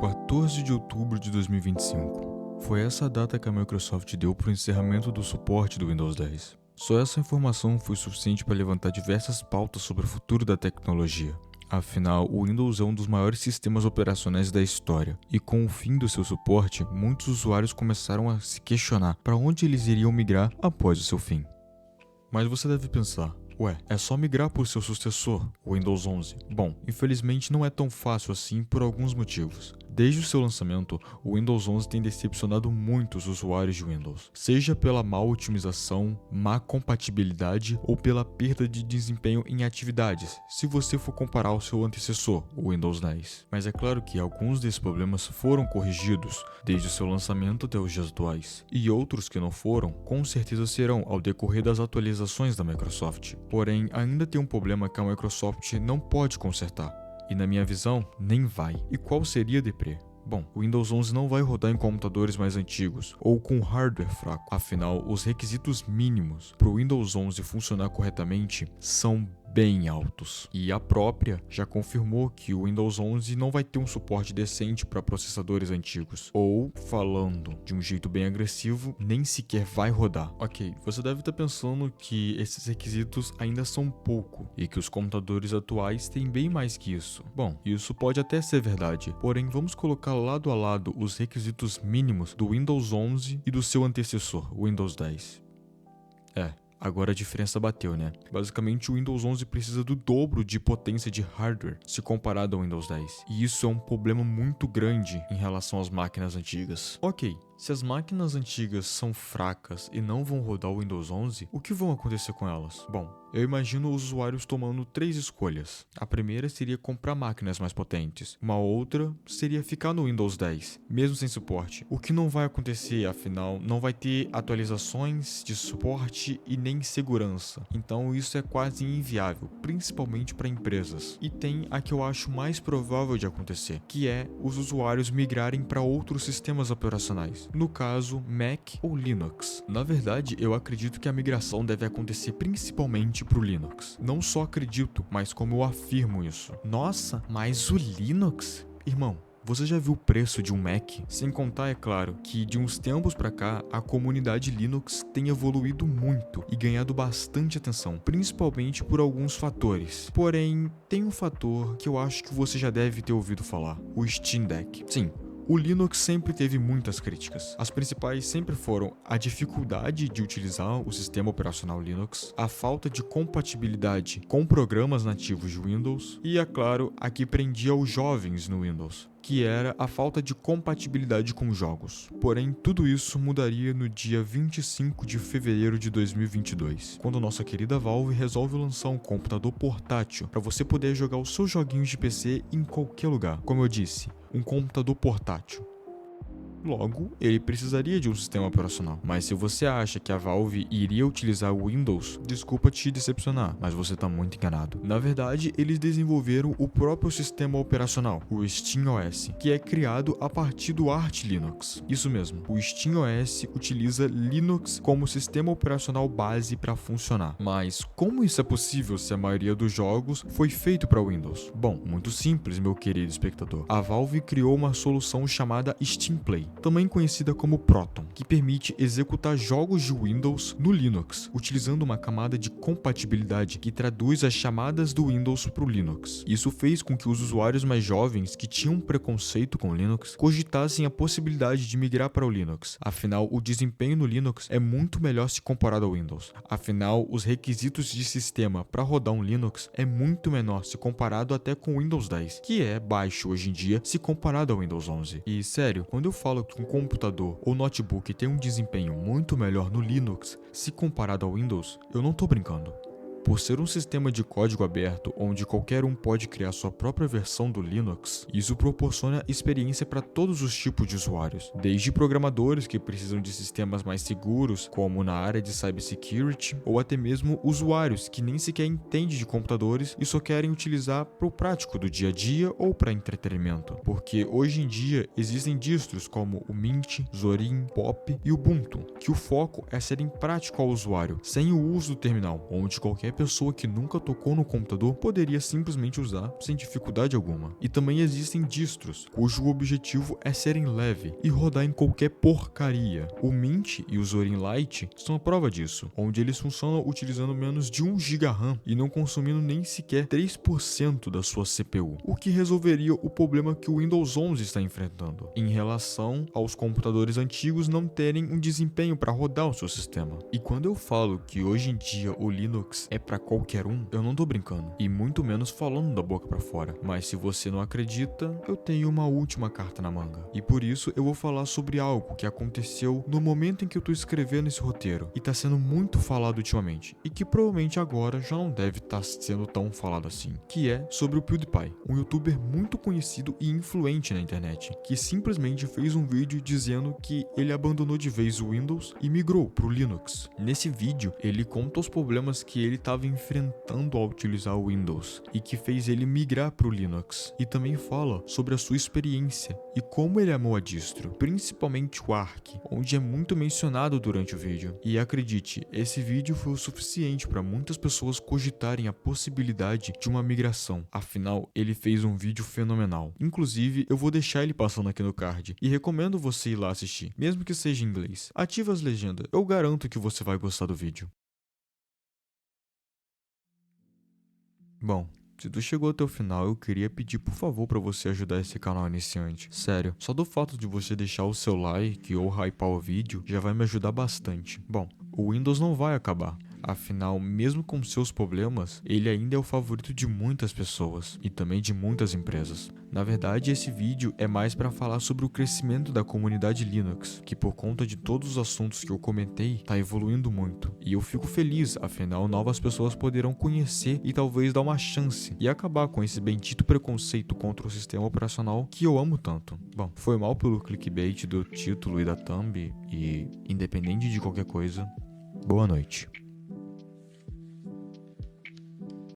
14 de outubro de 2025. Foi essa data que a Microsoft deu para o encerramento do suporte do Windows 10. Só essa informação foi suficiente para levantar diversas pautas sobre o futuro da tecnologia. Afinal, o Windows é um dos maiores sistemas operacionais da história, e com o fim do seu suporte, muitos usuários começaram a se questionar para onde eles iriam migrar após o seu fim. Mas você deve pensar, ué, é só migrar para o seu sucessor, o Windows 11. Bom, infelizmente não é tão fácil assim por alguns motivos. Desde o seu lançamento, o Windows 11 tem decepcionado muitos usuários de Windows, seja pela má otimização, má compatibilidade ou pela perda de desempenho em atividades, se você for comparar ao seu antecessor, o Windows 10. Mas é claro que alguns desses problemas foram corrigidos desde o seu lançamento até os dias atuais, e outros que não foram, com certeza serão ao decorrer das atualizações da Microsoft. Porém, ainda tem um problema que a Microsoft não pode consertar. E na minha visão, nem vai. E qual seria, Deprê? Bom, o Windows 11 não vai rodar em computadores mais antigos ou com hardware fraco. Afinal, os requisitos mínimos para o Windows 11 funcionar corretamente são bem altos. E a própria já confirmou que o Windows 11 não vai ter um suporte decente para processadores antigos. Ou, falando de um jeito bem agressivo, nem sequer vai rodar. Ok, você deve estar pensando que esses requisitos ainda são pouco e que os computadores atuais têm bem mais que isso. Bom, isso pode até ser verdade, porém vamos colocar lado a lado os requisitos mínimos do Windows 11 e do seu antecessor, o Windows 10. Agora a diferença bateu, né? Basicamente, o Windows 11 precisa do dobro de potência de hardware se comparado ao Windows 10. E isso é um problema muito grande em relação às máquinas antigas. Ok, se as máquinas antigas são fracas e não vão rodar o Windows 11, o que vão acontecer com elas? Bom, eu imagino os usuários tomando 3 escolhas. A primeira seria comprar máquinas mais potentes. Uma outra seria ficar no Windows 10, mesmo sem suporte. O que não vai acontecer, afinal, não vai ter atualizações de suporte e nem segurança. Então isso é quase inviável, principalmente para empresas. E tem a que eu acho mais provável de acontecer, que é os usuários migrarem para outros sistemas operacionais. No caso, Mac ou Linux. Na verdade, eu acredito que a migração deve acontecer principalmente para o Linux. Não só acredito, mas como eu afirmo isso. Nossa, mas o Linux? Irmão, você já viu o preço de um Mac? Sem contar, é claro, que de uns tempos pra cá, a comunidade Linux tem evoluído muito e ganhado bastante atenção, principalmente por alguns fatores. Porém, tem um fator que eu acho que você já deve ter ouvido falar, o Steam Deck. Sim, o Linux sempre teve muitas críticas. As principais sempre foram a dificuldade de utilizar o sistema operacional Linux, a falta de compatibilidade com programas nativos de Windows e, é claro, a que prendia os jovens no Windows, que era a falta de compatibilidade com jogos. Porém, tudo isso mudaria no dia 25 de fevereiro de 2022, quando nossa querida Valve resolve lançar um computador portátil para você poder jogar os seus joguinhos de PC em qualquer lugar. Como eu disse, um computador portátil. Logo, ele precisaria de um sistema operacional. Mas se você acha que a Valve iria utilizar o Windows, desculpa te decepcionar, mas você está muito enganado. Na verdade, eles desenvolveram o próprio sistema operacional, o SteamOS, que é criado a partir do Arch Linux. Isso mesmo, o SteamOS utiliza Linux como sistema operacional base para funcionar. Mas como isso é possível se a maioria dos jogos foi feito para Windows? Bom, muito simples, meu querido espectador. A Valve criou uma solução chamada Steam Play, também conhecida como Proton, que permite executar jogos de Windows no Linux, utilizando uma camada de compatibilidade que traduz as chamadas do Windows para o Linux. Isso fez com que os usuários mais jovens que tinham preconceito com Linux cogitassem a possibilidade de migrar para o Linux. Afinal, o desempenho no Linux é muito melhor se comparado ao Windows. Afinal, os requisitos de sistema para rodar um Linux é muito menor se comparado até com o Windows 10, que é baixo hoje em dia se comparado ao Windows 11. E sério, quando eu falo que um computador ou notebook tem um desempenho muito melhor no Linux se comparado ao Windows, eu não tô brincando. Por ser um sistema de código aberto onde qualquer um pode criar sua própria versão do Linux, isso proporciona experiência para todos os tipos de usuários, desde programadores que precisam de sistemas mais seguros, como na área de cybersecurity, ou até mesmo usuários que nem sequer entendem de computadores e só querem utilizar para o prático do dia a dia ou para entretenimento. Porque hoje em dia existem distros como o Mint, Zorin, Pop e Ubuntu, que o foco é serem prático ao usuário, sem o uso do terminal, onde qualquer pessoa que nunca tocou no computador poderia simplesmente usar sem dificuldade alguma. E também existem distros, cujo objetivo é serem leve e rodar em qualquer porcaria. O Mint e o Zorin Lite são a prova disso, onde eles funcionam utilizando menos de 1 GB RAM e não consumindo nem sequer 3% da sua CPU, o que resolveria o problema que o Windows 11 está enfrentando, em relação aos computadores antigos não terem um desempenho para rodar o seu sistema. E quando eu falo que hoje em dia o Linux é para qualquer um, eu não tô brincando, e muito menos falando da boca para fora. Mas se você não acredita, eu tenho uma última carta na manga. E por isso eu vou falar sobre algo que aconteceu no momento em que eu tô escrevendo esse roteiro e tá sendo muito falado ultimamente, e que provavelmente agora já não deve estar sendo tão falado assim, que é sobre o PewDiePie, um youtuber muito conhecido e influente na internet, que simplesmente fez um vídeo dizendo que ele abandonou de vez o Windows e migrou pro Linux. Nesse vídeo, ele conta os problemas que ele estava enfrentando ao utilizar o Windows e que fez ele migrar pro Linux, e também fala sobre a sua experiência e como ele amou a distro, principalmente o Arch, onde é muito mencionado durante o vídeo. E acredite, esse vídeo foi o suficiente para muitas pessoas cogitarem a possibilidade de uma migração. Afinal, ele fez um vídeo fenomenal. Inclusive, eu vou deixar ele passando aqui no card e recomendo você ir lá assistir, mesmo que seja em inglês. Ativa as legendas, eu garanto que você vai gostar do vídeo. Bom, se tu chegou até o final, eu queria pedir por favor para você ajudar esse canal iniciante. Sério, só do fato de você deixar o seu like ou hypar o vídeo já vai me ajudar bastante. Bom, o Windows não vai acabar. Afinal, mesmo com seus problemas, ele ainda é o favorito de muitas pessoas e também de muitas empresas. Na verdade, esse vídeo é mais para falar sobre o crescimento da comunidade Linux, que por conta de todos os assuntos que eu comentei, tá evoluindo muito. E eu fico feliz, afinal, novas pessoas poderão conhecer e talvez dar uma chance e acabar com esse bendito preconceito contra o sistema operacional que eu amo tanto. Bom, foi mal pelo clickbait do título e da thumb, e independente de qualquer coisa, boa noite.